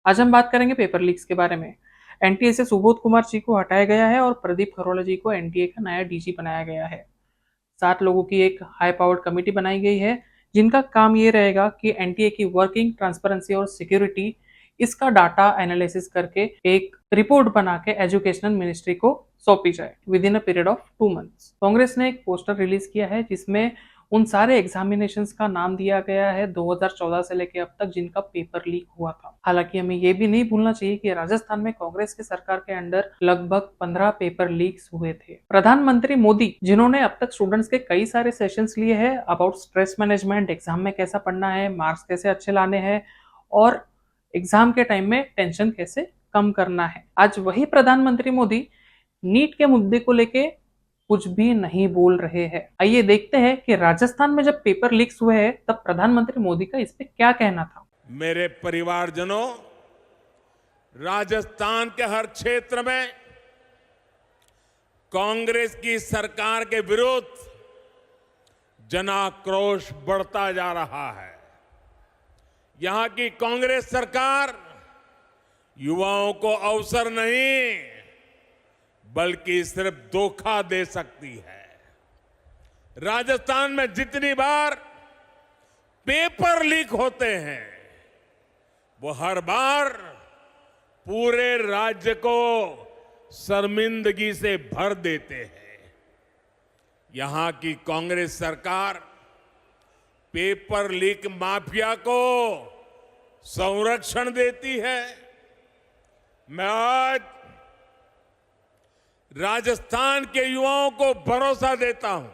आज हम बात करेंगे पेपर लीक्स के बारे में। एनटीए से सुबोध कुमार जी को हटाया गया है और प्रदीप खरोला जी को एनटीए का नया डीजी बनाया गया है। 7 लोगों की एक हाई पावर्ड कमेटी बनाई गई है, जिनका काम ये रहेगा कि एनटीए की वर्किंग, ट्रांसपेरेंसी और सिक्योरिटी, इसका डाटा एनालिसिस करके एक रिपोर्ट बना के एजुकेशनल मिनिस्ट्री को सौंपी जाए with in a period of 2 months. Congress ने एक पोस्टर रिलीज किया है जिसमें उन सारे एग्जामिनेशंस का नाम दिया गया है 2014 से लेकर अब तक जिनका पेपर लीक हुआ था। हालांकि हमें ये भी नहीं भूलना चाहिए कि राजस्थान में कांग्रेस की सरकार के अंडर लगभग 15 पेपर लीक्स हुए थे। प्रधानमंत्री मोदी, जिन्होंने अब तक स्टूडेंट्स के कई सारे सेशंस लिए हैं अबाउट स्ट्रेस मैनेजमेंट, एग्जाम में कैसा पढ़ना है, मार्क्स कैसे अच्छे लाने हैं और एग्जाम के टाइम में टेंशन कैसे कम करना है, आज वही प्रधानमंत्री मोदी नीट के मुद्दे को लेके कुछ भी नहीं बोल रहे हैं। आइए देखते हैं कि राजस्थान में जब पेपर लीक्स हुए हैं तब प्रधानमंत्री मोदी का इस पे क्या कहना था। मेरे परिवारजनों, राजस्थान के हर क्षेत्र में कांग्रेस की सरकार के विरुद्ध जनाक्रोश बढ़ता जा रहा है। यहां की कांग्रेस सरकार युवाओं को अवसर नहीं बल्कि सिर्फ धोखा दे सकती है। राजस्थान में जितनी बार पेपर लीक होते हैं वो हर बार पूरे राज्य को शर्मिंदगी से भर देते हैं। यहां की कांग्रेस सरकार पेपर लीक माफिया को संरक्षण देती है। मैं आज राजस्थान के युवाओं को भरोसा देता हूं,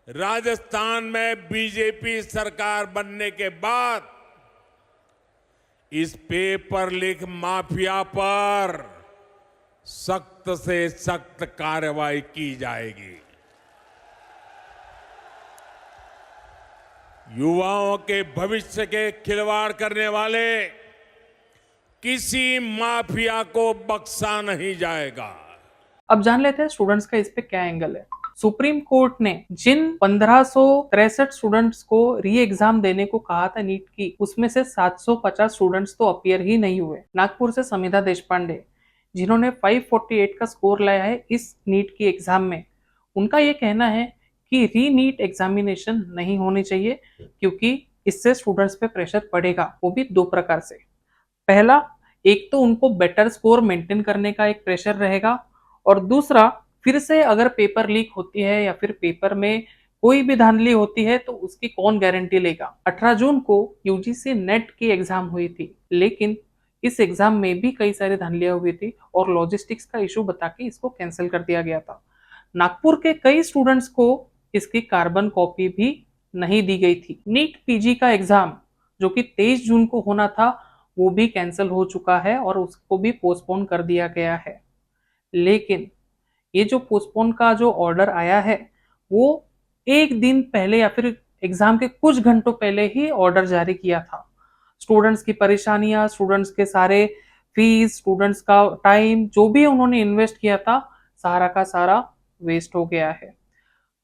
राजस्थान में बीजेपी सरकार बनने के बाद इस पेपर लीक माफिया पर सख्त से सख्त कार्रवाई की जाएगी। युवाओं के भविष्य के खिलवाड़ करने वाले किसी माफिया को बख्शा नहीं जाएगा। अब जान लेते हैं स्टूडेंट्स का इस पे क्या एंगल है। सुप्रीम कोर्ट ने जिन 1563 स्टूडेंट्स को री एग्जाम देने को कहा था नीट की, उसमें से 750 स्टूडेंट्स तो अपीयर ही नहीं हुए। नागपुर से समिधा देशपांडे, जिन्होंने 548 का स्कोर लाया है इस नीट की एग्जाम में, उनका ये कहना है कि री नीट एग्जामिनेशन नहीं होनी चाहिए क्योंकि इससे स्टूडेंट्स पे प्रेशर पड़ेगा, वो भी 2 प्रकार से। पहला, एक तो उनको बेटर स्कोर मेंटेन करने का एक प्रेशर रहेगा और दूसरा, फिर से अगर पेपर लीक होती है या फिर पेपर में कोई भी धांधली होती है तो उसकी कौन गारंटी लेगा। 18 जून को यूजीसी नेट की एग्जाम हुई थी, लेकिन इस एग्जाम में भी कई सारी धांधलियां हुई थी और लॉजिस्टिक्स का इशू बता के इसको कैंसिल कर दिया गया था। नागपुर के कई स्टूडेंट्स को इसकी कार्बन कॉपी भी नहीं दी गई थी। नीट पीजी का एग्जाम जो कि 23 जून को होना था वो भी कैंसिल हो चुका है और उसको भी पोस्टपोन कर दिया गया है। लेकिन ये जो पोस्टपोन का जो ऑर्डर आया है वो एक दिन पहले या फिर एग्जाम के कुछ घंटों पहले ही ऑर्डर जारी किया था। स्टूडेंट्स की परेशानियां, स्टूडेंट्स के सारे फीस, स्टूडेंट्स का टाइम, जो भी उन्होंने इन्वेस्ट किया था, सारा का सारा वेस्ट हो गया है।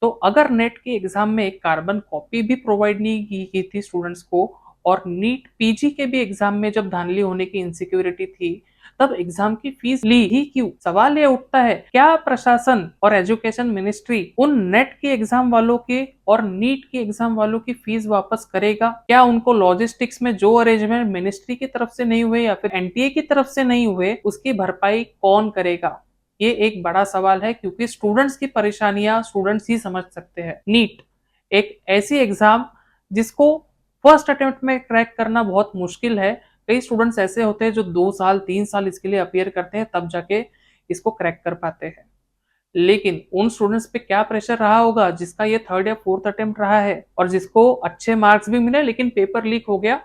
तो अगर नेट के एग्जाम में एक कार्बन कॉपी भी प्रोवाइड नहीं की गई थी स्टूडेंट्स को और नीट पीजी के भी एग्जाम में जब धांधली होने की इनसिक्योरिटी थी तब एग्जाम की फीस ली ही क्यों। सवाल ये उठता है, क्या प्रशासन और एजुकेशन मिनिस्ट्री उन नेट के एग्जाम वालों के और नीट के एग्जाम वालों की फीस वापस करेगा? क्या उनको लॉजिस्टिक्स में जो अरेंजमेंट मिनिस्ट्री की तरफ से नहीं हुए या फिर एनटीए की तरफ से नहीं हुए उसकी भरपाई कौन करेगा? ये एक बड़ा सवाल है क्योंकि स्टूडेंट्स की परेशानियां स्टूडेंट्स ही समझ सकते हैं। नीट एक ऐसी एग्जाम जिसको फर्स्ट अटेम्प्ट में क्रैक करना बहुत मुश्किल है। कई स्टूडेंट्स ऐसे होते हैं जो 2 साल 3 साल इसके लिए अपीयर करते हैं तब जाके इसको क्रैक कर पाते हैं। लेकिन उन स्टूडेंट्स पे क्या प्रेशर रहा होगा जिसका ये 3rd या 4th अटेम्प्ट रहा है और जिसको अच्छे मार्क्स भी मिले लेकिन पेपर लीक हो गया,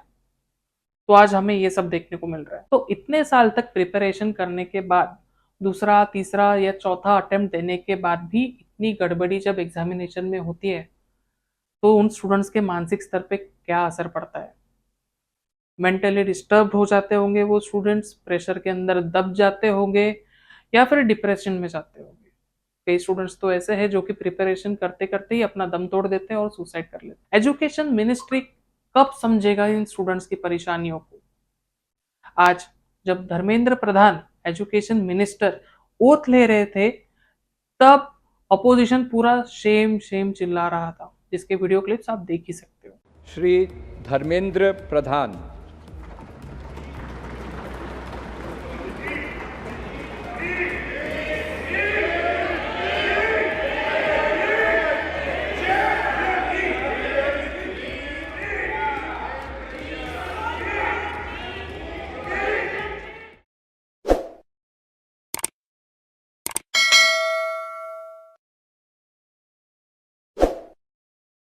तो आज हमें ये सब देखने को मिल रहा है। तो इतने साल तक प्रिपरेशन करने के बाद दूसरा, तीसरा या चौथा अटेम्प्ट देने के बाद भी इतनी गड़बड़ी जब एग्जामिनेशन में होती है तो उन स्टूडेंट्स के मानसिक स्तर पे क्या असर पड़ता है। मेंटली डिस्टर्ब हो जाते होंगे वो स्टूडेंट्स, प्रेशर के अंदर दब जाते होंगे या फिर डिप्रेशन में जाते होंगे। कई स्टूडेंट्स तो ऐसे हैं जो कि प्रिपरेशन करते करते ही अपना दम तोड़ देते हैं और सुसाइड कर लेते हैं। एजुकेशन मिनिस्ट्री कब समझेगा इन स्टूडेंट्स की परेशानियों को? आज जब Dharmendra Pradhan education minister oath ले रहे थे तब अपोजिशन पूरा शेम शेम चिल्ला रहा था, जिसके वीडियो क्लिप्स आप देख ही सकते हो। श्री धर्मेंद्र प्रधान